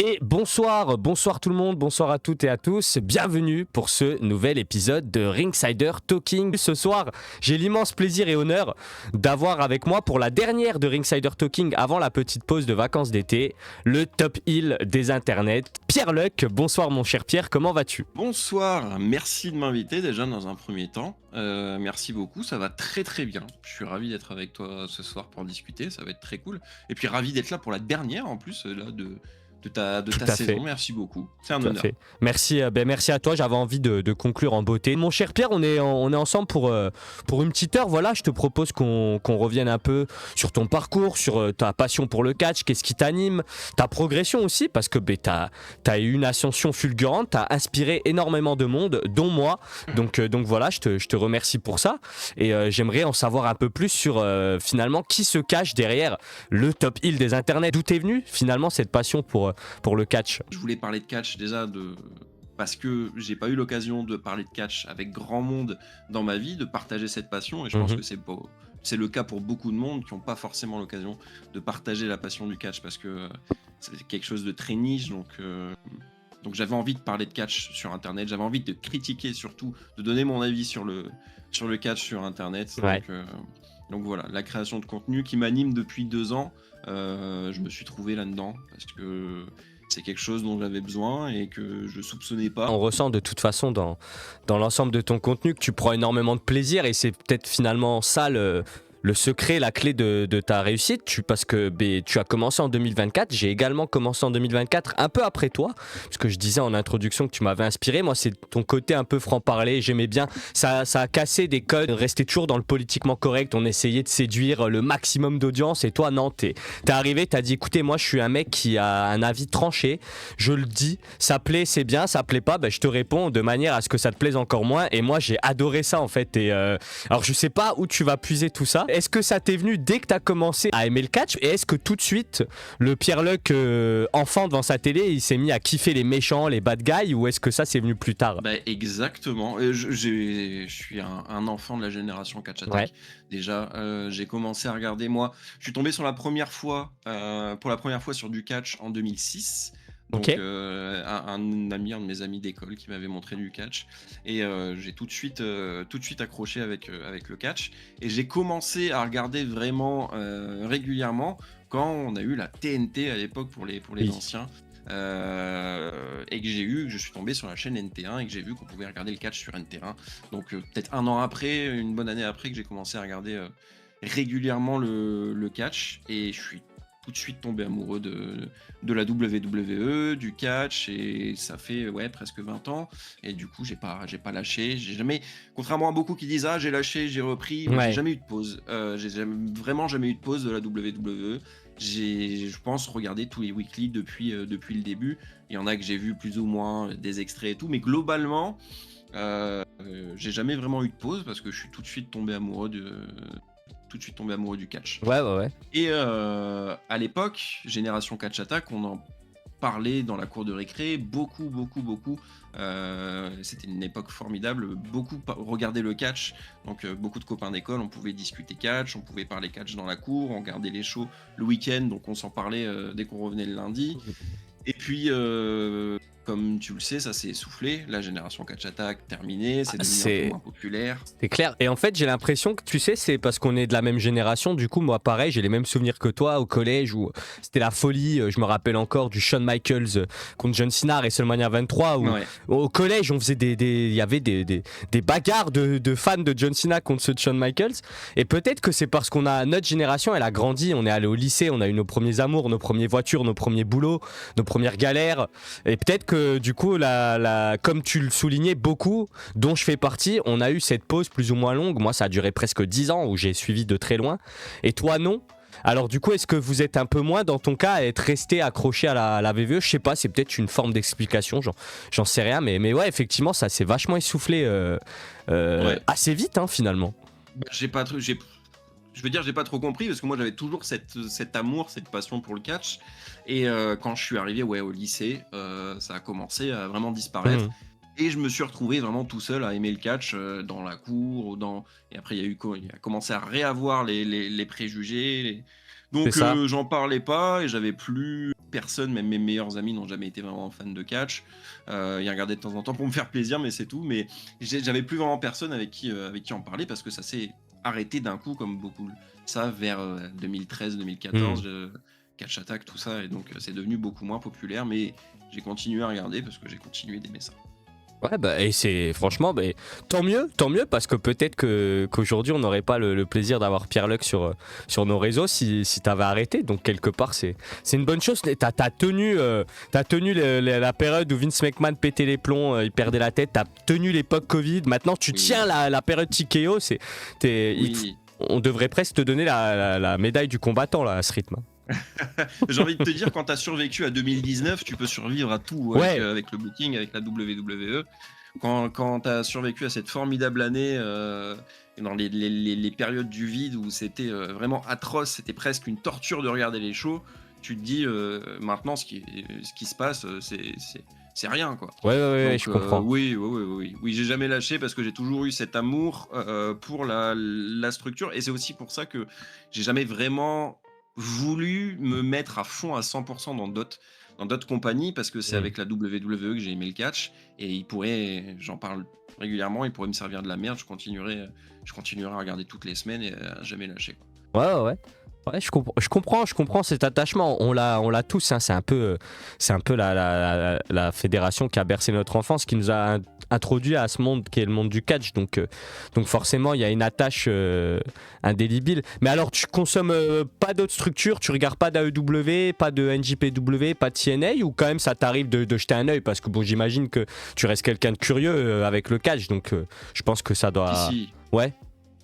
Et bonsoir tout le monde, bonsoir à toutes et à tous, bienvenue pour ce nouvel épisode de Ringsider Talking. Ce soir, j'ai l'immense plaisir et honneur d'avoir avec moi pour la dernière de Ringsider Talking avant la petite pause de vacances d'été, le top heel des internets, Pierre Luc. Bonsoir mon cher Pierre, comment vas-tu ? Bonsoir, merci de m'inviter déjà dans un premier temps. Merci beaucoup, ça va très très bien. Je suis ravi d'être avec toi ce soir pour discuter, ça va être très cool. Et puis ravi d'être là pour la dernière en plus là de ta saison. Merci beaucoup, c'est un honneur. Merci à toi, j'avais envie de conclure en beauté. Mon cher Pierre, on est ensemble pour une petite heure. Voilà, je te propose qu'on revienne un peu sur ton parcours, sur ta passion pour le catch, qu'est-ce qui t'anime, ta progression aussi, parce que t'as eu une ascension fulgurante, t'as inspiré énormément de monde, dont moi. Donc voilà, je te remercie pour ça. Et j'aimerais en savoir un peu plus sur finalement qui se cache derrière le top heel des internets. D'où t'es venu finalement cette passion pour le catch? Je voulais parler de catch déjà parce que j'ai pas eu l'occasion de parler de catch avec grand monde dans ma vie, de partager cette passion, et je pense que c'est le cas pour beaucoup de monde qui n'ont pas forcément l'occasion de partager la passion du catch parce que c'est quelque chose de très niche, donc j'avais envie de parler de catch sur internet, j'avais envie de critiquer surtout, de donner mon avis sur le catch sur internet. Ouais. Donc voilà, la création de contenu qui m'anime depuis 2 ans, je me suis trouvé là-dedans parce que c'est quelque chose dont j'avais besoin et que je soupçonnais pas. On ressent de toute façon dans l'ensemble de ton contenu que tu prends énormément de plaisir, et c'est peut-être finalement ça le secret, la clé de ta réussite, parce que tu as commencé en 2024, j'ai également commencé en 2024, un peu après toi, parce que je disais en introduction que tu m'avais inspiré. Moi, c'est ton côté un peu franc-parler, j'aimais bien, ça a cassé des codes, restait toujours dans le politiquement correct, on essayait de séduire le maximum d'audience, et toi, non, t'es arrivé, t'as dit, écoutez, moi, je suis un mec qui a un avis tranché, je le dis, ça plaît, c'est bien, ça plaît pas, je te réponds de manière à ce que ça te plaise encore moins, et moi, j'ai adoré ça, en fait. Et alors, je sais pas où tu vas puiser tout ça. Est-ce que ça t'est venu dès que t'as commencé à aimer le catch, et est-ce que tout de suite le Pierre Luc enfant devant sa télé, il s'est mis à kiffer les méchants, les bad guys, ou est-ce que ça c'est venu plus tard? Exactement, je suis un enfant de la génération Catch Attack. Ouais. Déjà, j'ai commencé à regarder, moi je suis tombé pour la première fois sur du catch en 2006. Donc Ok. un de mes amis d'école qui m'avait montré du catch, et j'ai tout de suite accroché avec le catch, et j'ai commencé à regarder vraiment régulièrement quand on a eu la TNT à l'époque pour les Oui. anciens, et que je suis tombé sur la chaîne NT1 et que j'ai vu qu'on pouvait regarder le catch sur NT1. Donc peut-être un an après, une bonne année après, que j'ai commencé à regarder régulièrement le catch, et je suis tout de suite tombé amoureux de la WWE, du catch, et ça fait presque 20 ans, et du coup j'ai pas lâché, j'ai jamais, contrairement à beaucoup qui disent j'ai lâché, j'ai repris, moi, Ouais. j'ai jamais eu de pause, vraiment jamais eu de pause de la WWE. J'ai, je pense, regardé tous les weekly depuis le début. Il y en a que j'ai vu plus ou moins des extraits et tout, mais globalement j'ai jamais vraiment eu de pause parce que je suis tout de suite tombé amoureux du catch. Ouais. Et à l'époque, Génération Catch Attack, on en parlait dans la cour de récré, beaucoup. C'était une époque formidable, beaucoup regardaient le catch, donc beaucoup de copains d'école, on pouvait discuter catch, on pouvait parler catch dans la cour, on regardait les shows le week-end, donc on s'en parlait dès qu'on revenait le lundi. Et puis, comme tu le sais, ça s'est essoufflé. La génération Catch Attack terminée, c'est devenu un peu moins populaire. C'est clair. Et en fait, j'ai l'impression que, tu sais, c'est parce qu'on est de la même génération. Du coup, moi, pareil, j'ai les mêmes souvenirs que toi au collège où c'était la folie. Je me rappelle encore du Shawn Michaels contre John Cena à WrestleMania 23. Où, au collège, on faisait il y avait des bagarres de fans de John Cena contre ceux de Shawn Michaels. Et peut-être que c'est parce notre génération, elle a grandi. On est allé au lycée, on a eu nos premiers amours, nos premières voitures, nos premiers boulots, nos premières galères. Et peut-être que du coup, comme tu le soulignais, beaucoup, dont je fais partie, on a eu cette pause plus ou moins longue. Moi, ça a duré presque 10 ans où j'ai suivi de très loin. Et toi, non. Alors du coup, est-ce que vous êtes un peu moins dans ton cas à être resté accroché à la VVE? Je sais pas, c'est peut-être une forme d'explication, j'en sais rien, mais ouais, effectivement, ça s'est vachement essoufflé assez vite, finalement. J'ai pas trop compris parce que moi j'avais toujours cet amour, cette passion pour le catch, et quand je suis arrivé au lycée, ça a commencé à vraiment disparaître. Et je me suis retrouvé vraiment tout seul à aimer le catch dans la cour, et après il a commencé à réavoir les préjugés, donc j'en parlais pas, et j'avais plus personne, même mes meilleurs amis n'ont jamais été vraiment fans de catch. Ils regardaient de temps en temps pour me faire plaisir, mais c'est tout. Mais j'avais plus vraiment personne avec qui en parler parce que ça s'est arrêté d'un coup, comme beaucoup ça, vers 2013-2014, Catch Attack, tout ça. Et donc, c'est devenu beaucoup moins populaire, mais j'ai continué à regarder parce que j'ai continué d'aimer ça. Ouais, bah, et c'est franchement, bah, tant mieux, parce que peut-être qu'aujourd'hui on n'aurait pas le plaisir d'avoir Pierre Luc sur nos réseaux si t'avais arrêté. Donc quelque part c'est une bonne chose. T'as tenu la période où Vince McMahon pétait les plombs, il perdait la tête. T'as tenu l'époque Covid. Maintenant tu tiens la période TKO. On devrait presque te donner la médaille du combattant là à ce rythme. J'ai envie de te dire, quand tu as survécu à 2019, tu peux survivre à tout avec le booking, avec la WWE. Quand tu as survécu à cette formidable année, dans les périodes du vide où c'était vraiment atroce, c'était presque une torture de regarder les shows, tu te dis maintenant ce qui se passe, c'est rien, quoi. Ouais, Donc, je comprends. Oui, j'ai jamais lâché parce que j'ai toujours eu cet amour pour la structure, et c'est aussi pour ça que j'ai jamais vraiment voulu me mettre à fond à 100% dans d'autres compagnies, parce que c'est avec la WWE que j'ai aimé le catch, et j'en parle régulièrement, il pourrait me servir de la merde, je continuerai à regarder toutes les semaines et à jamais lâcher, quoi. Ouais, je comprends cet attachement. On l'a tous, hein. C'est un peu la fédération qui a bercé notre enfance, qui nous a introduit à ce monde qui est le monde du catch. Donc forcément, il y a une attache indélébile. Mais alors, tu consommes pas d'autres structures, tu regardes pas d'AEW, pas de NJPW, pas de TNA, ou quand même ça t'arrive de jeter un œil, parce que bon, j'imagine que tu restes quelqu'un de curieux avec le catch. Donc je pense que ça doit. Si. Ouais.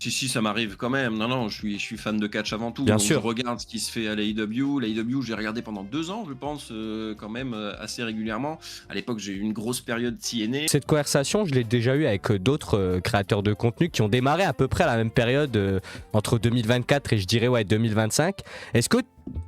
Si, ça m'arrive quand même. Non, je suis fan de catch avant tout. Bien donc sûr. Je regarde ce qui se fait à l'AEW. L'AEW, j'ai regardé pendant 2 ans, je pense, quand même, assez régulièrement. À l'époque, j'ai eu une grosse période TNA. Cette conversation, je l'ai déjà eue avec d'autres créateurs de contenu qui ont démarré à peu près à la même période, entre 2024 et je dirais 2025. Est-ce que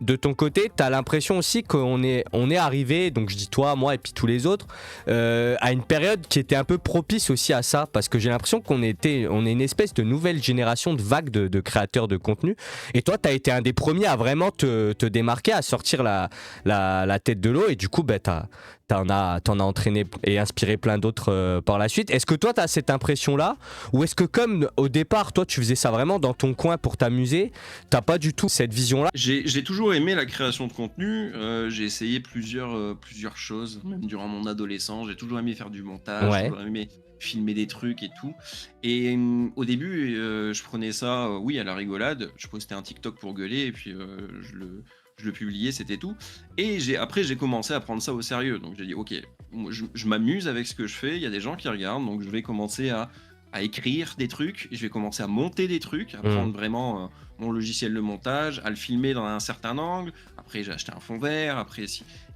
de ton côté, tu as l'impression aussi qu'on est arrivé, donc je dis toi, moi et puis tous les autres, à une période qui était un peu propice aussi à ça, parce que j'ai l'impression qu'on est une espèce de nouvelle génération de vague de créateurs de contenu, et toi tu as été un des premiers à vraiment te démarquer, à sortir la tête de l'eau, et du coup t'en as entraîné et inspiré plein d'autres par la suite. Est-ce que toi t'as cette impression là, ou est-ce que comme au départ toi tu faisais ça vraiment dans ton coin pour t'amuser, t'as pas du tout cette vision là? J'ai toujours aimé la création de contenu, j'ai essayé plusieurs choses, même durant mon adolescence. J'ai toujours aimé faire du montage, j'ai toujours aimé filmer des trucs et tout. Et au début, je prenais ça à la rigolade. Je postais un TikTok pour gueuler, et puis je le publiais, c'était tout. Et après, j'ai commencé à prendre ça au sérieux. Donc j'ai dit, ok, je m'amuse avec ce que je fais, il y a des gens qui regardent, donc je vais commencer à écrire des trucs, je vais commencer à monter des trucs, à prendre vraiment mon logiciel de montage, à le filmer dans un certain angle. Après, j'ai acheté un fond vert,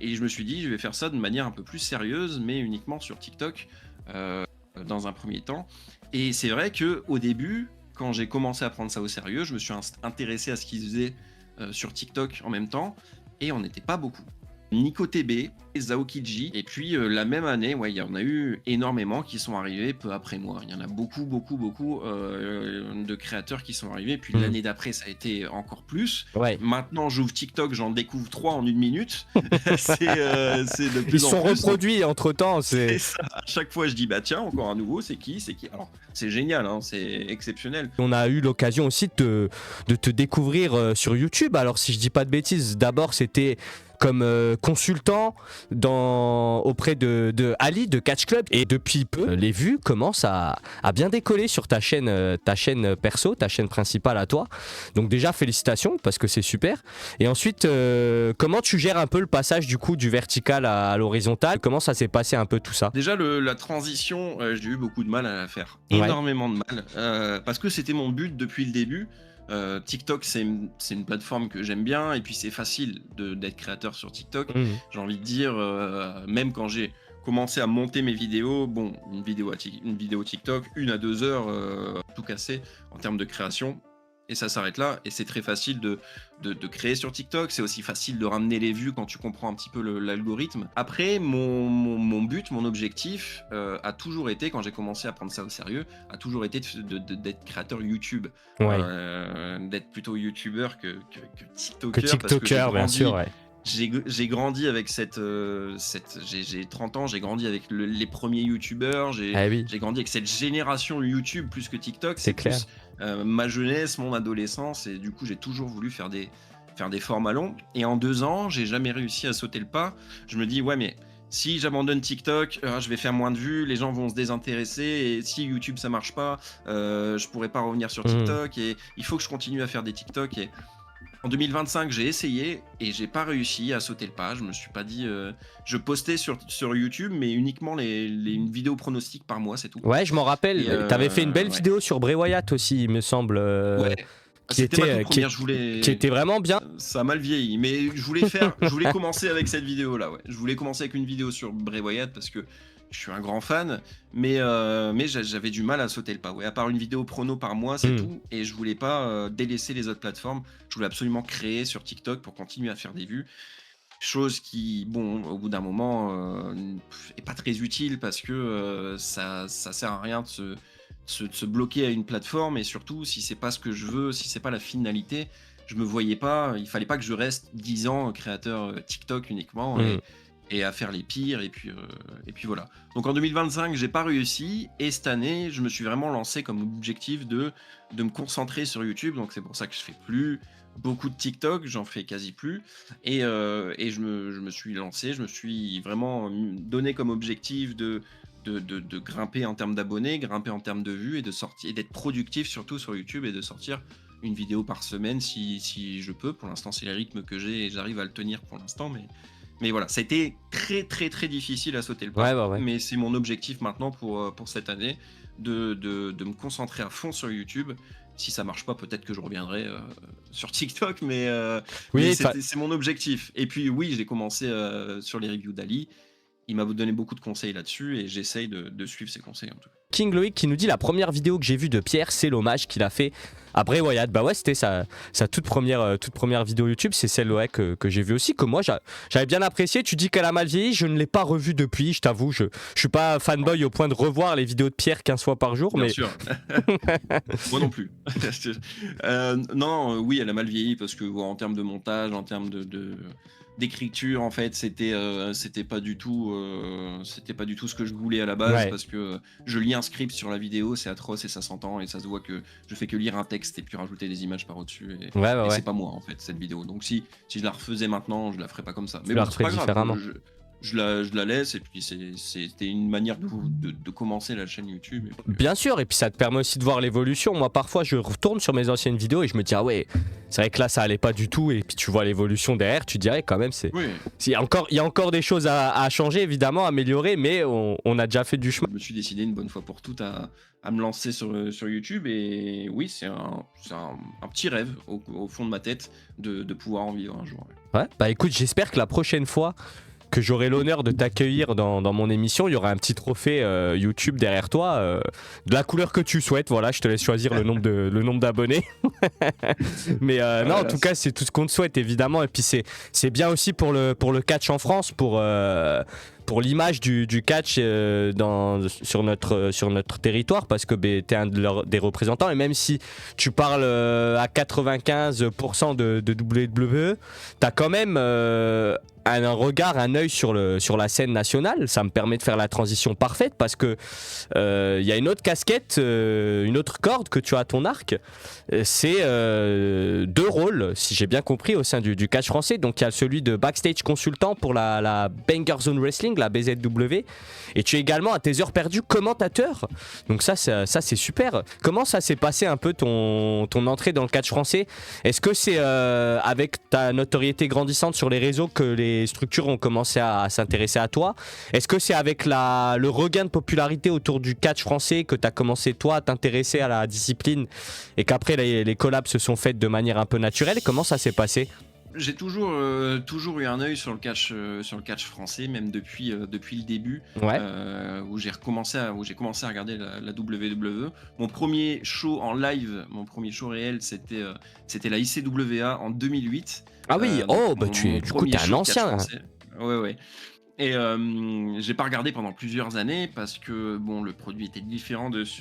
et je me suis dit, je vais faire ça de manière un peu plus sérieuse, mais uniquement sur TikTok, dans un premier temps. Et c'est vrai qu'au début, quand j'ai commencé à prendre ça au sérieux, je me suis intéressé à ce qu'ils faisaient sur TikTok en même temps, et on n'était pas beaucoup. Nico TB, Zaokiji, et puis la même année, il y en a eu énormément qui sont arrivés peu après moi. Il y en a beaucoup de créateurs qui sont arrivés, puis l'année d'après ça a été encore plus. Maintenant j'ouvre TikTok, j'en découvre 3 en 1 minute. c'est de plus Ils en sont plus, reproduits entre temps. C'est ça. À chaque fois je dis tiens, encore un nouveau, c'est qui. Alors c'est génial, hein, c'est exceptionnel. On a eu l'occasion aussi de te découvrir sur YouTube. Alors si je dis pas de bêtises, d'abord c'était comme consultant auprès de Ali de Catch Club, et depuis peu les vues commencent à bien décoller sur ta chaîne perso, ta chaîne principale à toi. Donc déjà félicitations, parce que c'est super. Et ensuite comment tu gères un peu le passage du coup du vertical à l'horizontal? Comment ça s'est passé un peu tout ça? Déjà la transition, j'ai eu beaucoup de mal à la faire, énormément de mal, parce que c'était mon but depuis le début. TikTok, c'est une plateforme que j'aime bien, et puis c'est facile d'être créateur sur TikTok. J'ai envie de dire, même quand j'ai commencé à monter mes vidéos, une vidéo TikTok, 1 à 2 heures, tout cassé en termes de création, et ça s'arrête là. Et c'est très facile de créer sur TikTok, c'est aussi facile de ramener les vues quand tu comprends un petit peu l'algorithme. Après, mon but, mon objectif a toujours été, quand j'ai commencé à prendre ça au sérieux, a toujours été d'être créateur YouTube, d'être plutôt YouTuber que TikToker. Que TikToker, bien sûr, j'ai grandi avec j'ai 30 ans, j'ai grandi avec les premiers youtubeurs, Ah oui, j'ai grandi avec cette génération YouTube plus que TikTok. c'est C'est clair. plus ma jeunesse, mon adolescence, et du coup, j'ai toujours voulu faire des formats longs. Et en 2 ans, j'ai jamais réussi à sauter le pas. Je me dis, ouais, mais si j'abandonne TikTok, je vais faire moins de vues, les gens vont se désintéresser, et si YouTube ça marche pas, je pourrais pas revenir sur Hmm. TikTok, et il faut que je continue à faire des TikTok. Et en 2025, j'ai essayé et j'ai pas réussi à sauter le pas. Je me suis pas dit. Je postais sur YouTube, mais uniquement une vidéo pronostic par mois, c'est tout. Ouais, je m'en Et rappelle. T'avais fait une belle ouais. vidéo sur Bray Wyatt aussi, il me semble, Ouais, qui c'était ma était, toute euh, qui, première. qui était vraiment bien. Ça a mal vieilli, mais je voulais commencer avec cette vidéo-là. Ouais. Je voulais commencer avec une vidéo sur Bray Wyatt parce que je suis un grand fan, mais j'avais du mal à sauter le pas. Ouais. À part une vidéo prono par mois, c'est Hmm. tout. Et je voulais pas délaisser les autres plateformes. Je voulais absolument créer sur TikTok pour continuer à faire des vues. Chose qui, bon, au bout d'un moment, est pas très utile parce que ça sert à rien de se bloquer à une plateforme, et surtout si c'est pas ce que je veux, si c'est pas la finalité, je me voyais pas, il fallait pas que je reste 10 ans créateur TikTok uniquement Hmm. et à faire les pires, et puis voilà. Donc en 2025, j'ai pas réussi, et cette année, je me suis vraiment lancé comme objectif de me concentrer sur YouTube, donc c'est pour ça que je fais plus beaucoup de TikTok, j'en fais quasi plus, et je me suis lancé, je me suis vraiment donné comme objectif de grimper en termes d'abonnés, grimper en termes de vues, et de sortir, et d'être productif surtout sur YouTube, et de sortir une vidéo par semaine si je peux. Pour l'instant, c'est les rythmes que j'ai et j'arrive à le tenir pour l'instant, mais voilà, ça a été très très très difficile à sauter le Ouais, pas, ouais, ouais. mais c'est mon objectif maintenant pour cette année de me concentrer à fond sur YouTube. Si ça marche pas, peut-être que je reviendrai sur TikTok, mais Oui, c'est mon objectif. Et puis oui, j'ai commencé sur les reviews d'Ali. Il m'a donné beaucoup de conseils là-dessus, et j'essaye de suivre ses conseils en tout cas. King Loïc qui nous dit la première vidéo que j'ai vue de Pierre, c'est l'hommage qu'il a fait à Bray Wyatt. Bah ouais, c'était sa toute première vidéo YouTube, c'est celle ouais, que j'ai vue aussi, que moi j'avais bien apprécié. Tu dis qu'elle a mal vieilli, je ne l'ai pas revue depuis, je t'avoue, je suis pas fanboy au point de revoir les vidéos de Pierre 15 fois par jour, Bien mais sûr. Moi non plus. Non, oui, elle a mal vieilli parce que en termes de montage, en termes d'écriture, en fait, c'était pas du tout ce que je voulais à la base, ouais, parce que je lis un script sur la vidéo, c'est atroce et ça s'entend, et ça se voit que je fais que lire un texte et puis rajouter des images par-dessus, ouais, ouais, et ouais. c'est pas moi en fait cette vidéo. Donc si je la refaisais maintenant, je la ferais pas comme ça. Tu Mais la bon, c'est referais pas grave. différemment. Je la laisse, et puis c'était une manière de commencer la chaîne YouTube. Et puis, Bien sûr, et puis ça te permet aussi de voir l'évolution. Moi, parfois, je retourne sur mes anciennes vidéos et je me dis, ah ouais, c'est vrai que là, ça allait pas du tout. Et puis tu vois l'évolution derrière, tu dirais quand même, oui. il y a encore des choses à changer, évidemment, à améliorer, mais on a déjà fait du chemin. Je me suis décidé une bonne fois pour toutes à me lancer sur YouTube, et oui, c'est un petit rêve au fond de ma tête de pouvoir en vivre un jour. Ouais. Ouais, bah écoute, j'espère que la prochaine fois que j'aurai l'honneur de t'accueillir dans mon émission, il y aura un petit trophée YouTube derrière toi, de la couleur que tu souhaites. Voilà, je te laisse choisir le nombre d'abonnés. Mais non, en tout cas, c'est tout ce qu'on te souhaite, évidemment. Et puis c'est bien aussi pour le catch en France, pour l'image du catch sur notre territoire, parce que tu es un des représentants. Et même si tu parles à 95% de WWE, tu as quand même un regard, un œil sur la scène nationale. Ça me permet de faire la transition parfaite, parce que y a une autre casquette, une autre corde que tu as à ton arc. C'est 2 rôles, si j'ai bien compris, au sein du catch français. Donc il y a celui de backstage consultant pour la Banger Zone Wrestling, la BZW, et tu es également à tes heures perdues commentateur. Donc ça c'est super. Comment ça s'est passé un peu ton entrée dans le catch français? Est-ce que c'est avec ta notoriété grandissante sur les réseaux que les structures ont commencé à s'intéresser à toi? Est-ce que c'est avec le regain de popularité autour du catch français que tu as commencé toi à t'intéresser à la discipline, et qu'après les collabs se sont faites de manière un peu naturelle? Comment ça s'est passé? J'ai toujours eu un œil sur le catch français, même depuis le début, Ouais. où j'ai commencé à regarder la WWE. Mon premier show en live, mon premier show réel, c'était la ICWA en 2008. Ah oui, Donc bah mon du coup premier t'es un show de catch ancien. français. Ouais, ouais. Et j'ai pas regardé pendant plusieurs années parce que bon, le produit était différent de ce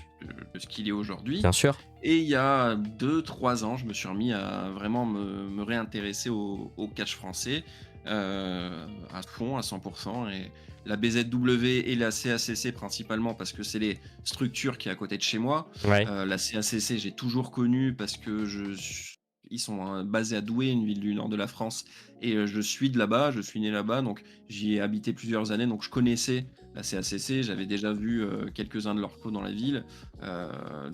qu'il est aujourd'hui. Bien sûr. Et il y a 2-3 ans, je me suis remis à vraiment me réintéresser au catch français. à fond, à 100%. Et la BZW et la CACC principalement parce que c'est les structures qui est à côté de chez moi. Ouais. La CACC, j'ai toujours connu parce que ils sont basés à Douai, une ville du nord de la France, et je suis de là-bas, je suis né là-bas, donc j'y ai habité plusieurs années, donc je connaissais la CACC, j'avais déjà vu quelques-uns de leurs cours dans la ville,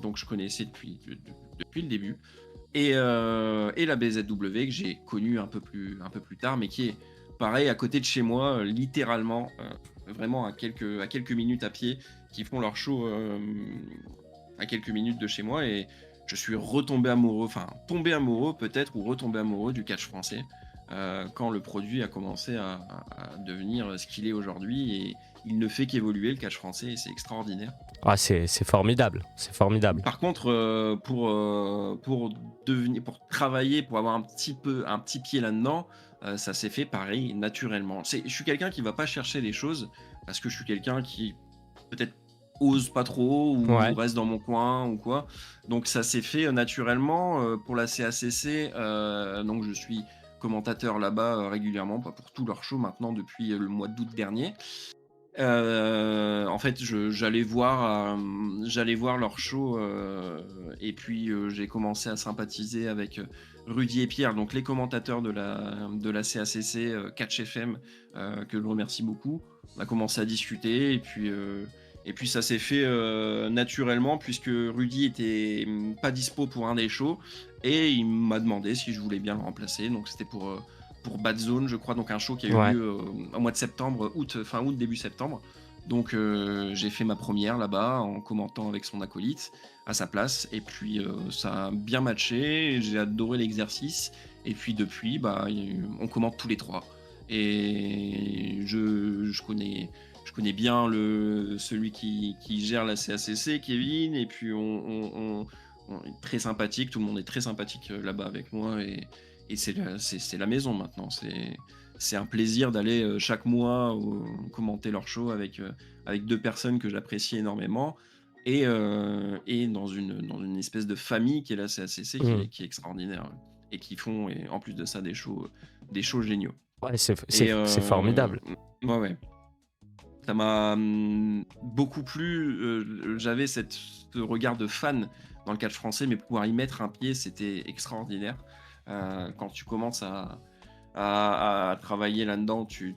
donc je connaissais depuis le début. Et la BZW que j'ai connue un peu plus tard, mais qui est pareil à côté de chez moi, littéralement, vraiment à quelques minutes à pied, qui font leur show à quelques minutes de chez moi. Et je suis retombé amoureux, enfin tombé amoureux peut-être, ou retombé amoureux du catch français quand le produit a commencé à devenir ce qu'il est aujourd'hui. Et il ne fait qu'évoluer, le catch français, et c'est extraordinaire. Ah, c'est formidable, c'est formidable. Par contre, pour travailler, pour avoir un petit pied là-dedans, ça s'est fait pareil, naturellement. Je suis quelqu'un qui va pas chercher les choses, parce que je suis quelqu'un qui peut-être ose pas trop ou Ouais. reste dans mon coin ou quoi. Donc ça s'est fait naturellement. Pour la CACC, donc je suis commentateur là-bas régulièrement, pas pour tous leurs shows maintenant depuis le mois d'août dernier. En fait, j'allais voir leur show, et puis j'ai commencé à sympathiser avec Rudy et Pierre, donc les commentateurs de la CACC, Catch FM, que je remercie beaucoup. On a commencé à discuter, et puis ça s'est fait naturellement, puisque Rudy était pas dispo pour un des shows, et il m'a demandé si je voulais bien le remplacer. Donc c'était pour Bad Zone, je crois, donc un show qui a eu Ouais. lieu au mois de septembre, fin août, début septembre. Donc j'ai fait ma première là-bas en commentant avec son acolyte à sa place, et puis ça a bien matché, j'ai adoré l'exercice, et puis depuis, bah, on commente tous les trois. Et je connais bien celui qui gère la CACC, Kevin, et puis on est très sympathique, tout le monde est très sympathique là-bas avec moi, et c'est la maison maintenant. C'est un plaisir d'aller chaque mois commenter leur show avec deux personnes que j'apprécie énormément, et dans une espèce de famille qui est la CACC, Mhm. qui est extraordinaire, et qui font, et en plus de ça, des shows géniaux. Ouais, Et c'est formidable. ouais, ouais. Ça m'a beaucoup plu. J'avais ce regard de fan dans le catch français, mais pouvoir y mettre un pied, c'était extraordinaire. Quand tu commences à travailler là-dedans, tu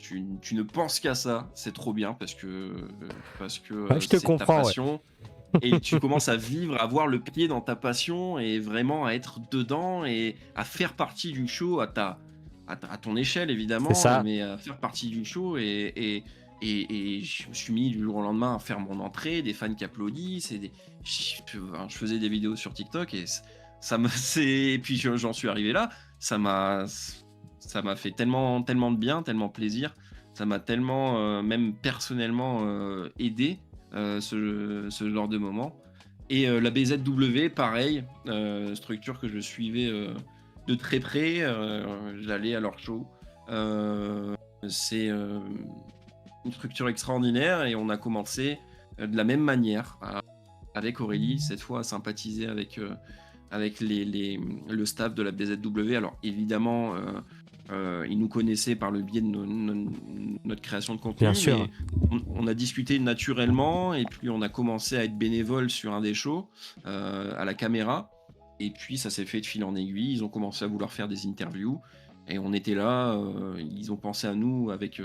ne penses qu'à ça. C'est trop bien parce que Ouais, je te c'est ta comprends, ouais. passion. Et tu commences à vivre, à voir le pied dans ta passion, et vraiment à être dedans et à faire partie du show à ton échelle, C'est évidemment, ça. mais à faire partie du show. Et je me suis mis du jour au lendemain à faire mon entrée, des fans qui applaudissent, je faisais des vidéos sur TikTok, et et puis j'en suis arrivé là. Ça m'a, ça m'a fait tellement de bien, tellement plaisir. Ça m'a tellement, même personnellement, aidé, ce genre de moment. Et la BZW, pareil, structure que je suivais de très près. J'allais à leur show. C'est une structure extraordinaire, et on a commencé de la même manière, avec Aurélie, cette fois à sympathiser avec le staff de la BZW. Alors évidemment, ils nous connaissaient par le biais de notre création de Bien contenu, sûr. mais on a discuté naturellement, et puis on a commencé à être bénévole sur un des shows à la caméra, et puis ça s'est fait de fil en aiguille. Ils ont commencé à vouloir faire des interviews, et on était là. Ils ont pensé à nous avec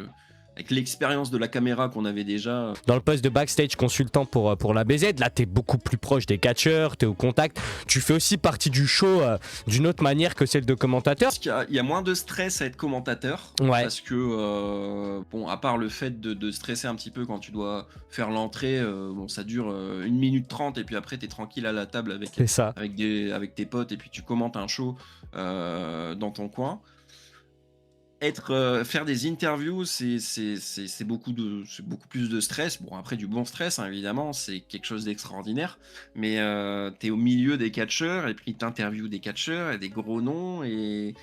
l'expérience de la caméra qu'on avait déjà. Dans le poste de backstage consultant pour la BZ, là t'es beaucoup plus proche des catcheurs, t'es au contact. Tu fais aussi partie du show d'une autre manière que celle de commentateur. Parce qu'il y a moins de stress à être commentateur, Ouais, parce que, bon, à part le fait de stresser un petit peu quand tu dois faire l'entrée, bon, ça dure 1 minute 30, et puis après, tu es tranquille à la table c'est ça. avec tes potes, et puis tu commentes un show dans ton coin. Faire des interviews, c'est c'est beaucoup plus de stress. Bon, après, du bon stress, hein, évidemment, c'est quelque chose d'extraordinaire. Mais tu es au milieu des catcheurs, et puis tu interviews des catcheurs et des gros noms, et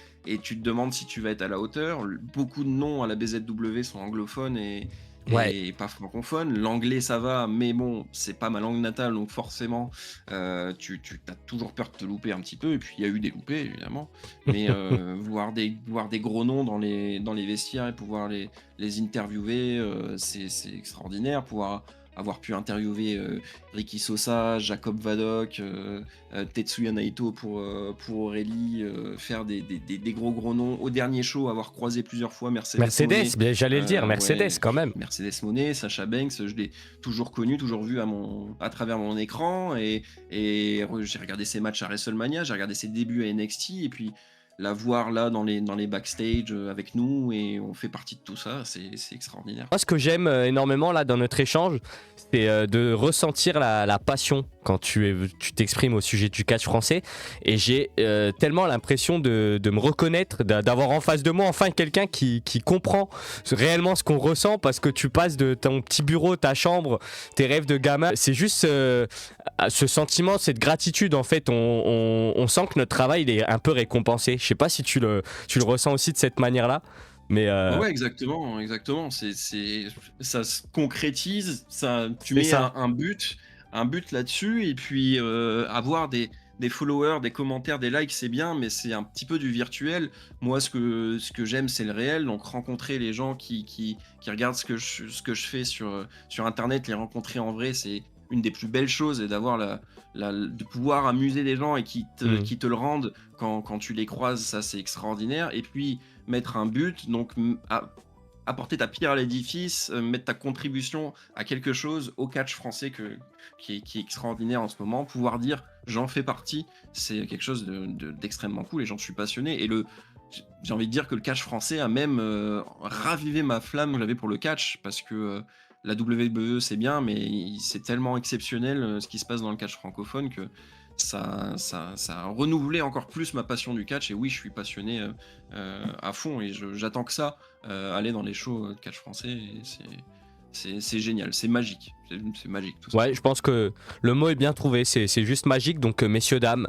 tu te demandes si tu vas être à la hauteur. Beaucoup de noms à la BZW sont anglophones, Ouais. et pas francophone. L'anglais, ça va, mais bon, c'est pas ma langue natale, donc forcément, tu as toujours peur de te louper un petit peu. Et puis, il y a eu des loupés, évidemment. Mais voir des gros noms dans les vestiaires et pouvoir les interviewer, c'est extraordinaire. Pouvoir avoir pu interviewer Ricky Sosa, Jacob Vadok, Tetsuya Naito pour Aurélie, faire des gros noms. Au dernier show, avoir croisé plusieurs fois Mercedes Moné. Mercedes, j'allais le dire, Mercedes Ouais, quand même. Mercedes Moné, Sasha Banks, je l'ai toujours connu, toujours vu à travers mon écran. Et j'ai regardé ses matchs à WrestleMania, j'ai regardé ses débuts à NXT. Et puis la voir là dans les backstage avec nous, et on fait partie de tout ça, c'est extraordinaire. Moi, ce que j'aime énormément là dans notre échange, c'est de ressentir la passion quand tu t'exprimes au sujet du catch français. Et j'ai tellement l'impression de me reconnaître, d'avoir en face de moi enfin quelqu'un qui comprend réellement ce qu'on ressent, parce que tu passes de ton petit bureau, ta chambre, tes rêves de gamin. C'est juste ce sentiment, cette gratitude en fait. On sent que notre travail il est un peu récompensé. Je sais pas si tu le ressens aussi de cette manière-là. Mais Ouais, exactement, exactement. Ça se concrétise, tu c'est mets ça. un but là-dessus, et puis avoir des followers, des commentaires, des likes, c'est bien, mais c'est un petit peu du virtuel. Moi, ce que j'aime, c'est le réel. Donc, rencontrer les gens qui regardent ce que je fais sur Internet, les rencontrer en vrai, c'est une des plus belles choses, et d'avoir de pouvoir amuser les gens et Mm. qui te le rendent quand tu les croises, ça, c'est extraordinaire. Et puis, mettre un but, donc apporter ta pierre à l'édifice, mettre ta contribution à quelque chose au catch français qui est extraordinaire en ce moment. Pouvoir dire j'en fais partie, c'est quelque chose d'extrêmement cool, et j'en suis passionné. Et j'ai envie de dire que le catch français a même ravivé ma flamme que j'avais pour le catch, parce que la WWE c'est bien, mais c'est tellement exceptionnel ce qui se passe dans le catch francophone, que ça a renouvelé encore plus ma passion du catch. Et oui, je suis passionné à fond, et j'attends que ça, aller dans les shows de catch français. Et c'est génial, c'est magique, c'est magique tout ça. Ouais, je pense que le mot est bien trouvé, c'est juste magique. Donc messieurs, dames,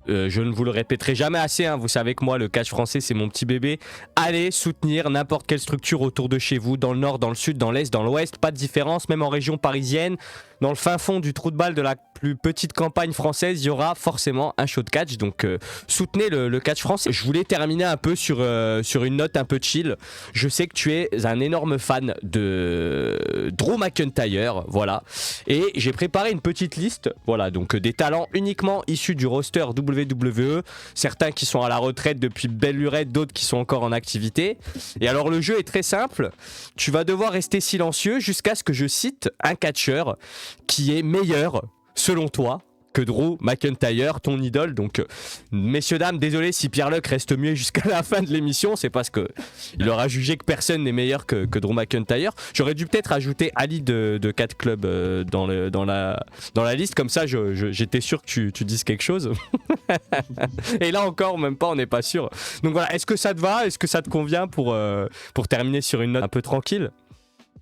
je ne vous le répéterai jamais assez, hein, vous savez que moi le catch français c'est mon petit bébé. Allez soutenir n'importe quelle structure autour de chez vous, dans le nord, dans le sud, dans l'est, dans l'ouest, pas de différence, même en région parisienne, dans le fin fond du trou de balle de la plus petite campagne française, il y aura forcément un show de catch. Donc soutenez le catch français. Je voulais terminer un peu sur une note un peu chill. Je sais que tu es un énorme fan de Drew McIntyre, voilà. Et j'ai préparé une petite liste, voilà, donc des talents uniquement issus du roster WWE, certains qui sont à la retraite depuis belle lurette, d'autres qui sont encore en activité. Et alors le jeu est très simple, tu vas devoir rester silencieux jusqu'à ce que je cite un catcheur qui est meilleur, selon toi, que Drew McIntyre, ton idole. Donc, messieurs, dames, désolé si Pierre-Luc reste muet jusqu'à la fin de l'émission, c'est parce qu'il aura jugé que personne n'est meilleur que Drew McIntyre. J'aurais dû peut-être ajouter Ali de 4 clubs dans la liste, comme ça j'étais sûr que tu dises quelque chose. Et là encore, même pas, on n'est pas sûr. Donc voilà, est-ce que ça te va? Est-ce que ça te convient pour terminer sur une note un peu tranquille?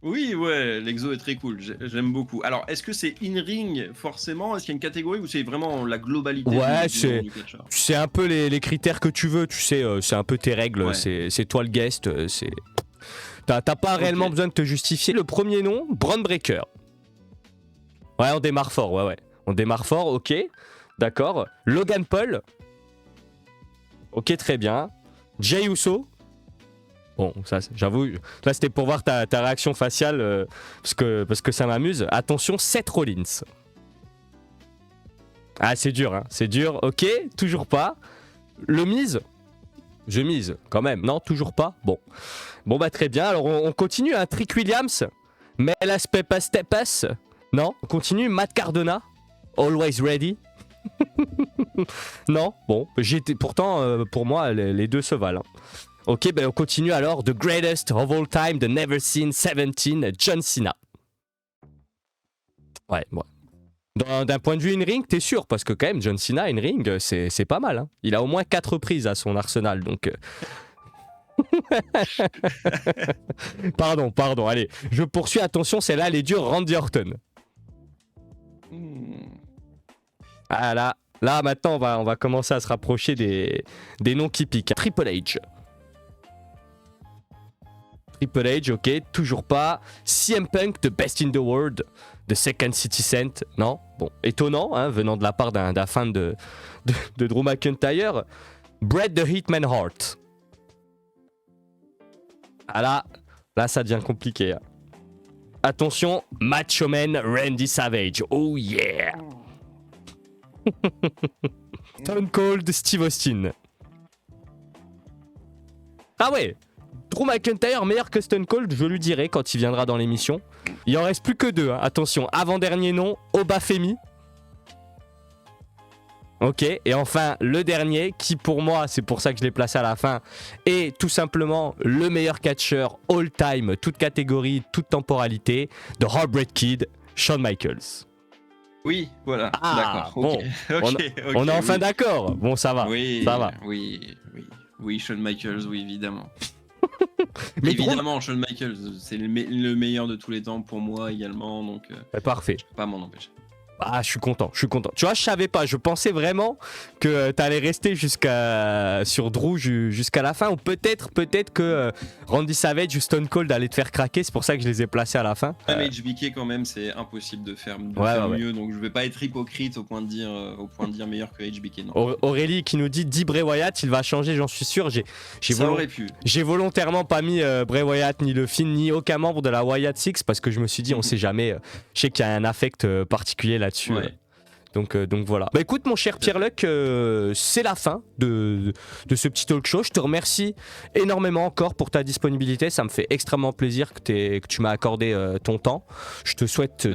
Oui, ouais, l'exo est très cool, j'aime beaucoup. Alors, est-ce que c'est in-ring forcément? Est-ce qu'il y a une catégorie, ou c'est vraiment la globalité Ouais, du catcheur? c'est un peu les critères que tu veux, tu sais, c'est un peu tes règles, Ouais. c'est toi le guest, t'as pas réellement besoin de te justifier. Le premier nom, Braun Breaker. Ouais, on démarre fort, ouais. On démarre fort, ok, d'accord. Logan Paul. Ok, très bien. Jey Uso. Bon, ça, j'avoue, là c'était pour voir ta réaction faciale, parce que ça m'amuse. Attention, Seth Rollins. Ah, c'est dur, hein, c'est dur. Ok, toujours pas. Le Miz. Je mise, quand même. Non, toujours pas. Bon, bah très bien. Alors on continue, hein. Trick Williams. Melas Pepas Tepas. Non, on continue. Matt Cardona. Always ready. Non, bon, pourtant pour moi les deux se valent, hein. Ok, ben on continue alors. The greatest of all time, the never seen 17, John Cena. Ouais. D'un point de vue in-ring, t'es sûr? Parce que quand même, John Cena in-ring, c'est pas mal, hein. Il a au moins 4 reprises à son arsenal, donc... Pardon, allez. Je poursuis, attention, celle-là, elle est dure. Randy Orton. Ah là maintenant, on va commencer à se rapprocher des noms qui piquent. Triple H. Triple H, ok, toujours pas. CM Punk, the best in the world. The second Citizen, non. Bon, étonnant, hein, venant de la part d'un fan de Drew McIntyre. Bret the Hitman Hart. Ah là, ça devient compliqué. Hein. Attention, Macho Man Randy Savage. Oh yeah. Stone Cold Steve Austin. Ah ouais, Drew McIntyre meilleur que Stone Cold, je lui dirai quand il viendra dans l'émission. Il en reste plus que 2, hein. Attention, avant-dernier nom, Obafemi. Ok, et enfin le dernier, qui pour moi, c'est pour ça que je l'ai placé à la fin, est tout simplement le meilleur catcheur all-time, toute catégorie, toute temporalité, The Heartbreak Kid, Shawn Michaels. Oui, voilà, Ah, d'accord. Ok, bon, ok, on est oui. enfin d'accord. Bon, ça va, Oui, ça va. Oui, Shawn Michaels, oui, évidemment. Mais Évidemment, Shawn Michaels, c'est le meilleur de tous les temps pour moi également, donc parfait. je peux pas m'en empêcher. Ah, je suis content. Tu vois, je savais pas. Je pensais vraiment que t'allais rester sur Drew jusqu'à la fin. Ou peut-être que Randy Savage ou Stone Cold allaient te faire craquer. C'est pour ça que je les ai placés à la fin. Même HBK, quand même, c'est impossible de faire mieux. Donc je vais pas être hypocrite au point de dire meilleur que HBK. Non. Aurélie qui nous dit Bray Wyatt, il va changer, j'en suis sûr. J'ai volontairement pas mis Bray Wyatt, ni le Finn, ni aucun membre de la Wyatt Six parce que je me suis dit, on sait jamais. Je sais qu'il y a un affect particulier là-dessus. Ouais. Donc voilà. Bah écoute mon cher Pierre-Luc, c'est la fin de ce petit talk show. Je te remercie énormément encore pour ta disponibilité. Ça me fait extrêmement plaisir que tu m'as accordé ton temps. Je te souhaite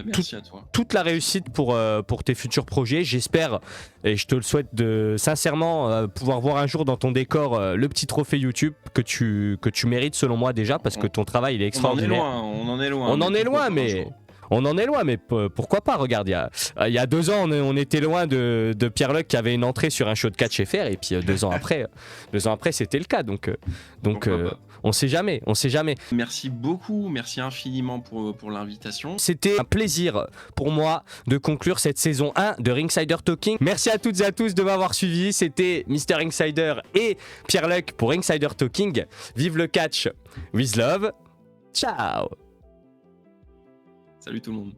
toute la réussite pour tes futurs projets. J'espère, et je te le souhaite sincèrement, pouvoir voir un jour dans ton décor le petit trophée YouTube que tu mérites selon moi déjà, parce que ton travail il est extraordinaire. On en est loin, mais pourquoi pas? Regarde, il y a 2 ans, on était loin de Pierre-Luc qui avait une entrée sur un show de catch FR, et puis 2 ans après, c'était le cas. Donc on sait jamais. Merci beaucoup, merci infiniment pour l'invitation. C'était un plaisir pour moi de conclure cette saison 1 de Ringsider Talking. Merci à toutes et à tous de m'avoir suivi. C'était Mr. Ringsider et Pierre-Luc pour Ringsider Talking. Vive le catch with love. Ciao. Salut tout le monde.